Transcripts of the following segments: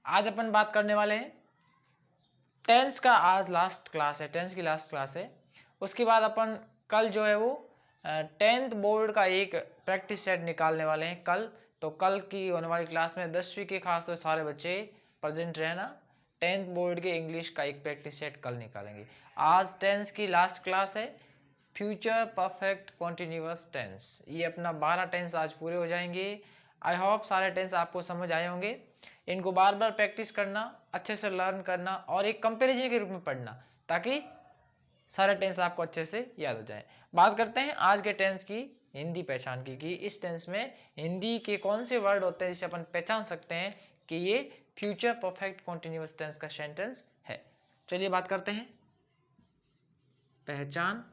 आज अपन बात करने वाले हैं टेंस का। आज लास्ट क्लास है, टेंस की लास्ट क्लास है। उसके बाद अपन कल जो है वो 10th बोर्ड का एक प्रैक्टिस सेट निकालने वाले हैं कल। तो कल की होने वाली क्लास में 10वीं के खास तो सारे बच्चे प्रेजेंट रहना। 10th बोर्ड के इंग्लिश का एक प्रैक्टिस सेट कल निकालेंगे। आज टेंस की लास्ट क्लास है, फ्यूचर परफेक्ट कॉन्टिन्यूअस टेंस। ये अपना 12 टेंस आज पूरे हो जाएंगे। आई होप सारे टेंस आपको समझ आए होंगे। इनको बार बार प्रैक्टिस करना, अच्छे से लर्न करना और एक कंपैरिजन के रूप में पढ़ना, ताकि सारे टेंस आपको अच्छे से याद हो जाए। बात करते हैं आज के टेंस की हिंदी पहचान की, कि इस टेंस में हिंदी के कौन से वर्ड होते हैं जिसे अपन पहचान सकते हैं कि ये फ्यूचर परफेक्ट कॉन्टिन्यूअस टेंस का सेंटेंस है। चलिए बात करते हैं पहचान।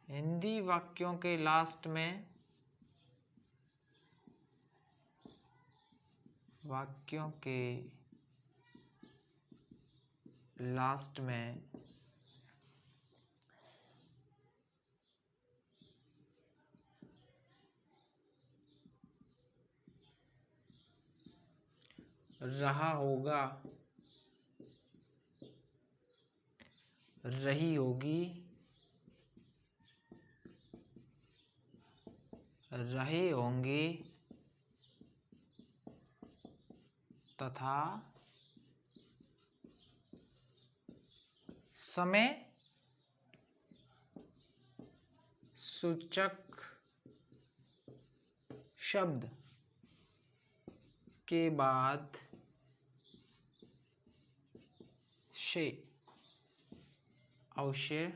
हिंदी वाक्यों के लास्ट में रहा होगा, रही होगी, रहे होंगे तथा समय सूचक शब्द के बाद से अवश्य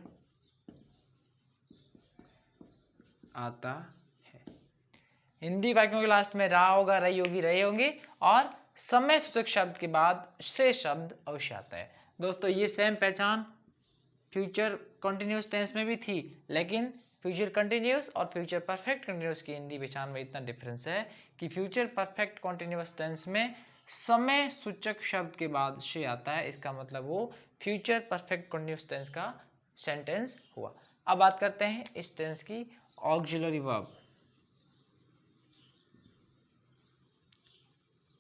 आता है। हिंदी वाक्यों के लास्ट में रहा होगा, रही होगी, रहे होंगे और समय सूचक शब्द के बाद से शब्द अवश्य आता है। दोस्तों ये सेम पहचान फ्यूचर कंटिन्यूअस टेंस में भी थी, लेकिन फ्यूचर कंटिन्यूअस और फ्यूचर परफेक्ट कंटिन्यूअस की हिंदी पहचान में इतना डिफरेंस है कि फ्यूचर परफेक्ट कंटिन्यूअस टेंस में समय सूचक शब्द के बाद से आता है। इसका मतलब वो फ्यूचर परफेक्ट कंटिन्यूअस टेंस का सेंटेंस हुआ। अब बात करते हैं इस टेंस की auxiliary verb.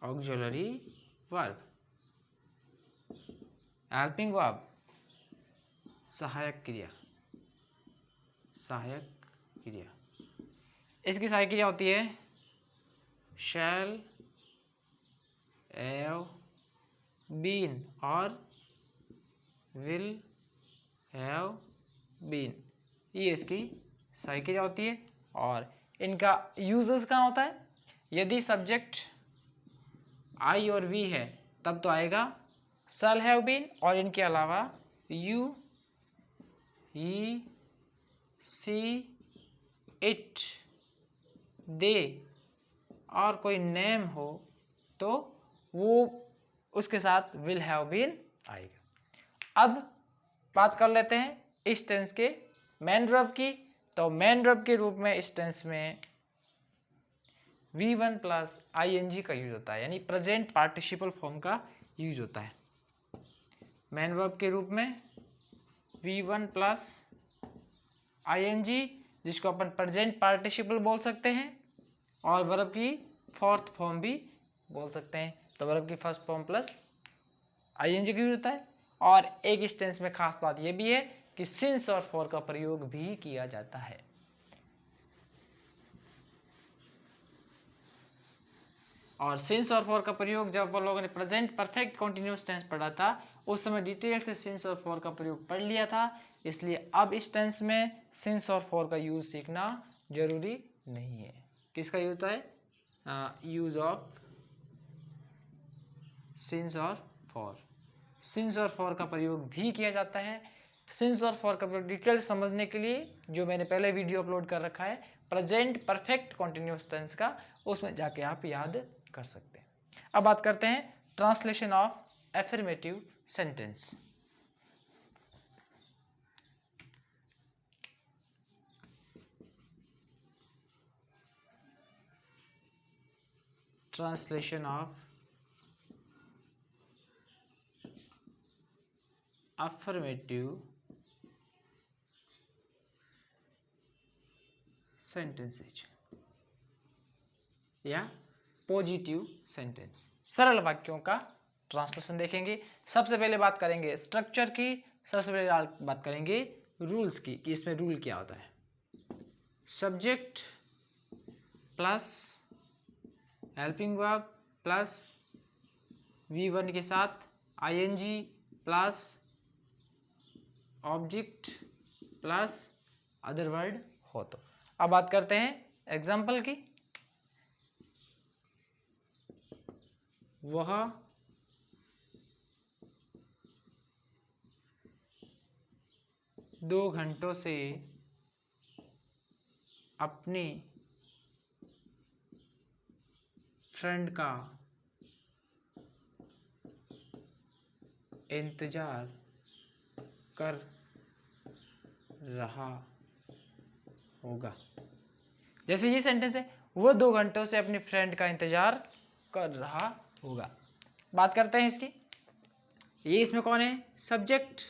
Auxiliary verb, helping verb, सहायक क्रिया। सहायक क्रिया, इसकी सहायक क्रिया होती है शैल, हैव, बीन और विल हैव बीन। ये इसकी सहायक क्रिया होती है। और इनका यूजेस कहाँ होता है? यदि सब्जेक्ट आई और वी है तब तो आएगा शैल, हैव बीन, और इनके अलावा यू, ही, सी, इट, दे और कोई नेम हो तो वो उसके साथ विल हैव बीन आएगा। अब बात कर लेते हैं इस टेंस के मेन वर्ब की। तो मेन वर्ब के रूप में इस टेंस में V1 प्लस ING का यूज होता है, यानी प्रेजेंट पार्टिसिपल फॉर्म का यूज होता है। मेन वर्ब के रूप में V1 प्लस ING, जिसको अपन प्रेजेंट पार्टिसिपल बोल सकते हैं, और वर्ब की फोर्थ फॉर्म भी बोल सकते हैं। तो वर्ब की फर्स्ट फॉर्म प्लस ING का यूज होता है। और एक इस टेंस में खास बात यह भी है कि सिंस और फॉर का प्रयोग भी किया जाता है। और सिंस और फॉर का प्रयोग जब हम लोगों ने प्रेजेंट परफेक्ट कॉन्टिन्यूअस टेंस पढ़ा था उस समय डिटेल से सिंस और फॉर का प्रयोग पढ़ लिया था, इसलिए अब इस टेंस में सिंस और फॉर का यूज सीखना जरूरी नहीं है। किसका यूज होता है? यूज ऑफ सिंस और फॉर। सिंस और फॉर का प्रयोग भी किया जाता है। सिंस और फॉर का प्रयोग डिटेल समझने के लिए जो मैंने पहले वीडियो अपलोड कर रखा है प्रेजेंट परफेक्ट कॉन्टिन्यूअस टेंस का, उसमें जाके आप याद कर सकते हैं। अब बात करते हैं translation of affirmative sentence. Translation of affirmative sentences या पॉजिटिव सेंटेंस। सरल वाक्यों का ट्रांसलेशन देखेंगे। सबसे पहले बात करेंगे स्ट्रक्चर की, सबसे पहले बात करेंगे रूल्स की कि इसमें रूल क्या होता है। Subject plus helping verb plus V1 के साथ ING plus object plus other word हो तो। अब बात करते हैं एग्जाम्पल की। वह दो घंटों से अपनी फ्रेंड का इंतजार कर रहा होगा। जैसे ये सेंटेंस है, वो 2 घंटों से अपनी फ्रेंड का इंतजार कर रहा होगा। बात करते हैं इसकी। ये इसमें कौन है? सब्जेक्ट।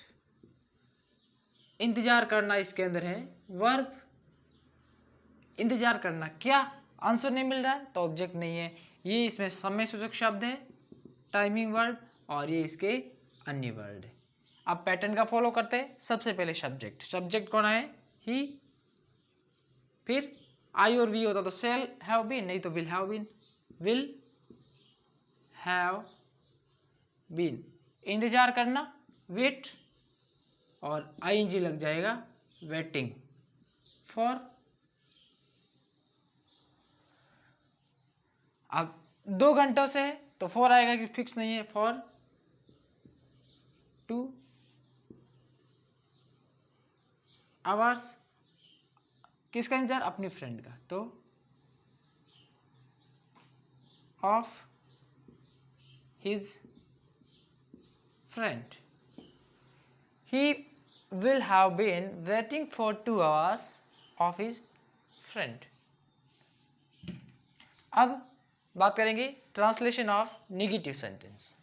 इंतजार करना इसके अंदर है वर्ब। इंतजार करना क्या? आंसर नहीं मिल रहा है तो ऑब्जेक्ट नहीं है। ये इसमें समय सूचक शब्द है, टाइमिंग वर्ड, और ये इसके अन्य वर्ड है। अब पैटर्न का फॉलो करते हैं। सबसे पहले सब्जेक्ट। सब्जेक्ट कौन है? ही। फिर आई और वी होता तो शेल हैव बीन, नहीं तो will have been. Will have been. इंतजार करना वेट, और ING लग जाएगा वेटिंग फॉर। अब 2 घंटों से है तो फॉर आएगा कि फिक्स नहीं है। For 2 hours. किसका इंतजार? अपनी फ्रेंड का। तो of his friend. He will have been waiting for 2 hours of his friend. अब बात करेंगे ट्रांसलेशन ऑफ नेगेटिव सेंटेंस।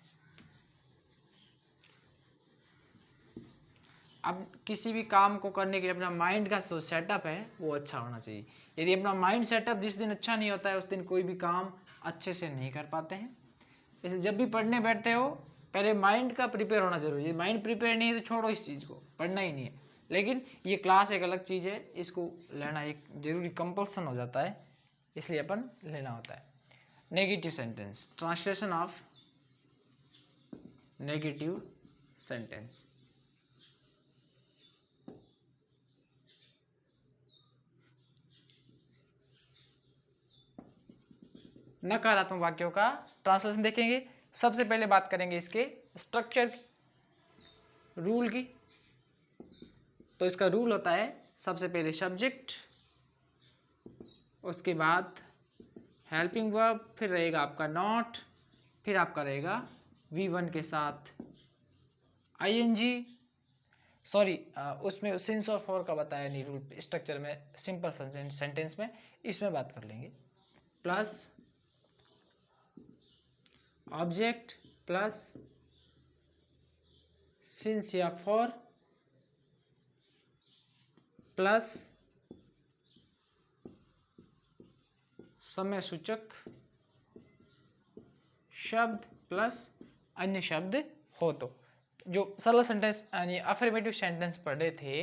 अब किसी भी काम को करने के लिए अपना माइंड का जो सेटअप है वो अच्छा होना चाहिए। यदि अपना माइंड सेटअप जिस दिन अच्छा नहीं होता है उस दिन कोई भी काम अच्छे से नहीं कर पाते हैं। जैसे जब भी पढ़ने बैठते हो पहले माइंड का प्रिपेयर होना जरूरी है। माइंड प्रिपेयर नहीं है तो छोड़ो इस चीज़ को, पढ़ना ही नहीं है। लेकिन ये क्लास एक अलग चीज़ है, इसको लेना एक जरूरी कंपल्सन हो जाता है, इसलिए अपन लेना होता है। Negative sentence. Translation of negative sentence. नकारात्मक वाक्यों का ट्रांसलेशन देखेंगे। सबसे पहले बात करेंगे इसके स्ट्रक्चर की, रूल की। तो इसका रूल होता है सबसे पहले सब्जेक्ट, उसके बाद हेल्पिंग वर्ब, फिर रहेगा आपका नॉट, फिर आपका रहेगा V1 के साथ ING। सॉरी, उसमें सिंस और फॉर का बताया नहीं रूल। स्ट्रक्चर में सिंपल सेंटेंस में इसमें बात कर लेंगे। प्लस ऑब्जेक्ट प्लस सिंस या फॉर प्लस समय सूचक शब्द प्लस अन्य शब्द हो तो। जो सरल सेंटेंस यानी अफर्मेटिव सेंटेंस पढ़े थे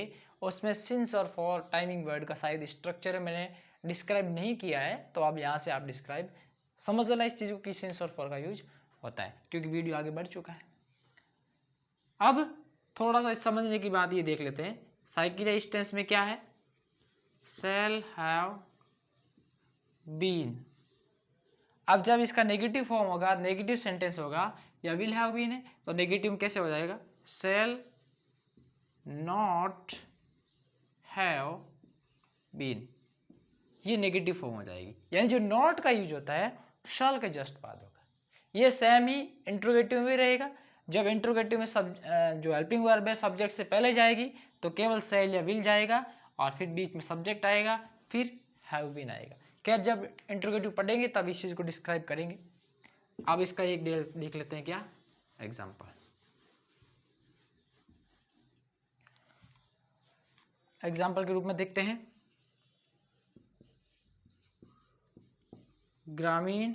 उसमें सिंस और फॉर टाइमिंग वर्ड का शायद स्ट्रक्चर मैंने डिस्क्राइब नहीं किया है, तो अब यहाँ से आप डिस्क्राइब समझ लेना इस चीज़ को कि सिंस और फॉर का यूज होता है, क्योंकि वीडियो आगे बढ़ चुका है। अब थोड़ा सा समझने की बात ये देख लेते हैं। साइकिल टेंस में क्या है? Shall have been. अब जब इसका नेगेटिव फॉर्म होगा, नेगेटिव सेंटेंस होगा या विल हैव बीन है तो नेगेटिव कैसे हो जाएगा? Shall not have been. ये नेगेटिव फॉर्म हो जाएगी। यानी जो नॉट का यूज होता है शैल के जस्ट बाद होगा। ये सेम ही इंट्रोगेटिव में रहेगा। जब इंट्रोगेटिव में जो हेल्पिंग वर्ब है सब्जेक्ट से पहले जाएगी तो केवल शैल या विल जाएगा, और फिर बीच में सब्जेक्ट आएगा, फिर हैव बीन आएगा। खैर जब इंट्रोगेटिव पढ़ेंगे तब इस चीज़ को डिस्क्राइब करेंगे। अब इसका एक देख लेते हैं क्या एग्जाम्पल। एग्जाम्पल के रूप में देखते हैं ग्रामीण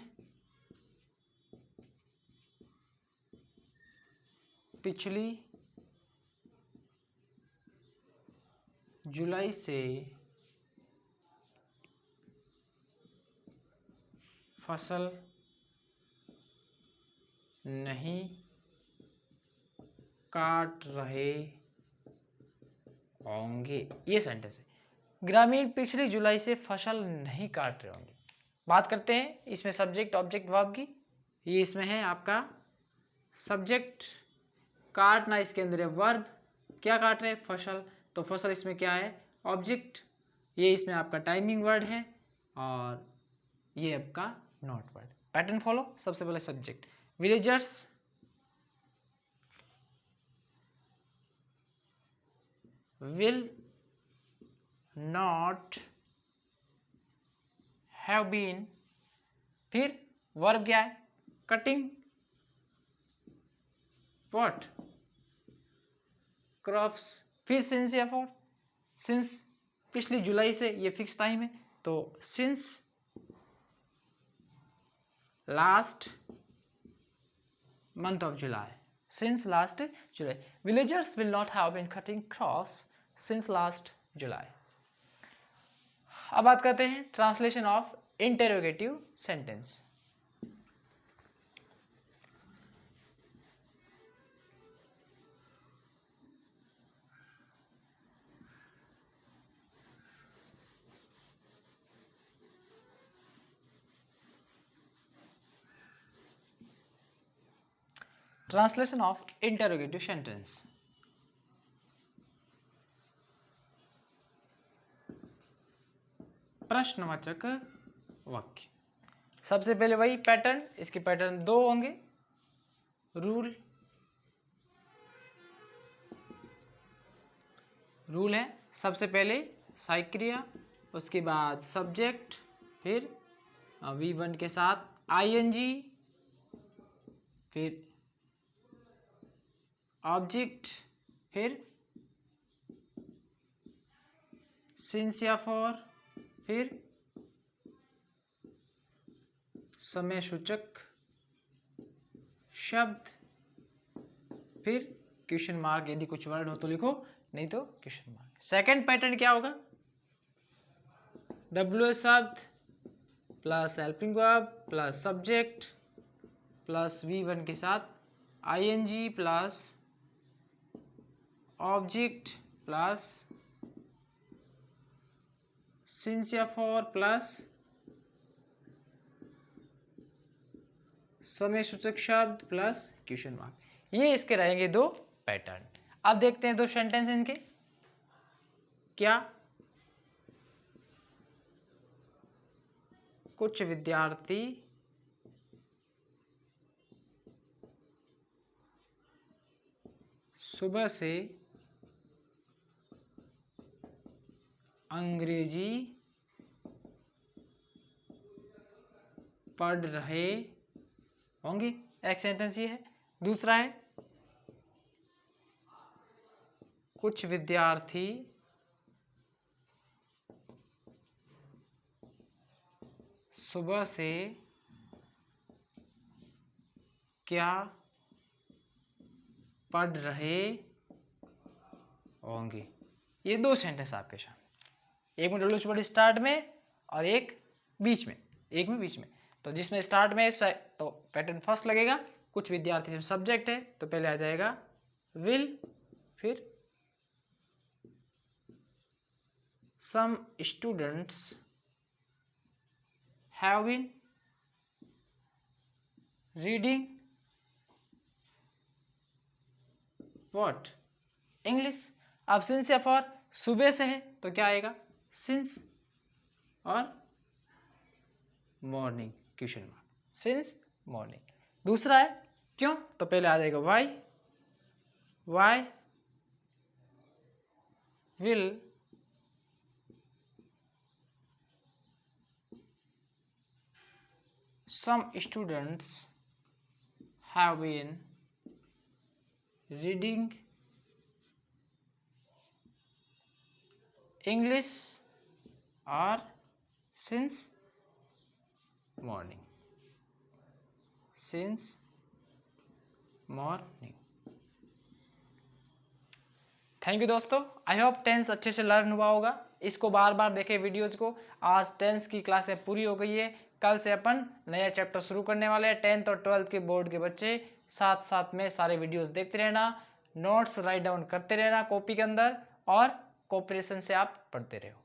पिछली जुलाई से फसल नहीं काट रहे होंगे। ये सेंटेंस है, ग्रामीण पिछली जुलाई से फसल नहीं काट रहे होंगे। बात करते हैं इसमें सब्जेक्ट ऑब्जेक्ट वर्ब की। ये इसमें है आपका सब्जेक्ट, काटना इसके अंदर है वर्ब, क्या काट रहे हैं फसल, तो फसल इसमें क्या है ऑब्जेक्ट, ये इसमें आपका टाइमिंग वर्ड है और ये आपका नोट वर्ड। पैटर्न फॉलो, सबसे पहले subject villagers will not have been, फिर वर्ब क्या है कटिंग व्हाट क्रॉप्स, फिर सिंस या फॉर, सिंस पिछली जुलाई से, ये फिक्स टाइम है तो since last month of July, since last July. Villagers will not have been cutting crops since last July. अब बात करते हैं translation of interrogative sentence. Translation of interrogative sentence. प्रश्नवाचक वाक्य, सबसे पहले वही पैटर्न, इसके पैटर्न दो होंगे, रूल रूल है सबसे पहले साइक्रिया, उसके बाद सब्जेक्ट, फिर V1 के साथ ING, फिर ऑब्जेक्ट, फिर सिंस या फॉर, फिर समय सूचक शब्द, फिर क्वेश्चन मार्क, यदि कुछ वर्ड हो तो लिखो, नहीं तो क्वेश्चन मार्क। सेकंड पैटर्न क्या होगा, WH शब्द plus helping verb plus subject plus V1 के साथ ING plus object plus since या फॉर प्लस समय सूचक शब्द प्लस क्वेश्चन मार्क। ये इसके रहेंगे दो पैटर्न। अब देखते हैं दो सेंटेंस इनके क्या। कुछ विद्यार्थी सुबह से अंग्रेजी पढ़ रहे होंगे, एक सेंटेंस ये है। दूसरा है कुछ विद्यार्थी सुबह से क्या पढ़ रहे होंगे। ये दो सेंटेंस आपके सामने, एक में डब्ल्यू वर्ड स्टार्ट में और एक बीच में, एक में बीच में। तो जिसमें स्टार्ट में तो पैटर्न फर्स्ट लगेगा, कुछ विद्यार्थी जब सब्जेक्ट है तो पहले आ जाएगा विल, फिर some students have been reading what English. अब सिंस या फॉर सुबह से है तो क्या आएगा सिंस और morning question mark, since morning. दूसरा है क्यों, तो पहले आ जाएगा why, why will some students have been reading English or since morning, since morning। Thank you दोस्तों, आई होप टेंस अच्छे से लर्न हुआ होगा। इसको बार बार देखें वीडियोज़ को। आज टेंस की क्लासें पूरी हो गई है, कल से अपन नया चैप्टर शुरू करने वाले हैं। 10th और 12th के बोर्ड के बच्चे साथ साथ में सारे वीडियोस देखते रहना, नोट्स राइट डाउन करते रहना कॉपी के अंदर, और कोऑपरेशन से आप पढ़ते रहो।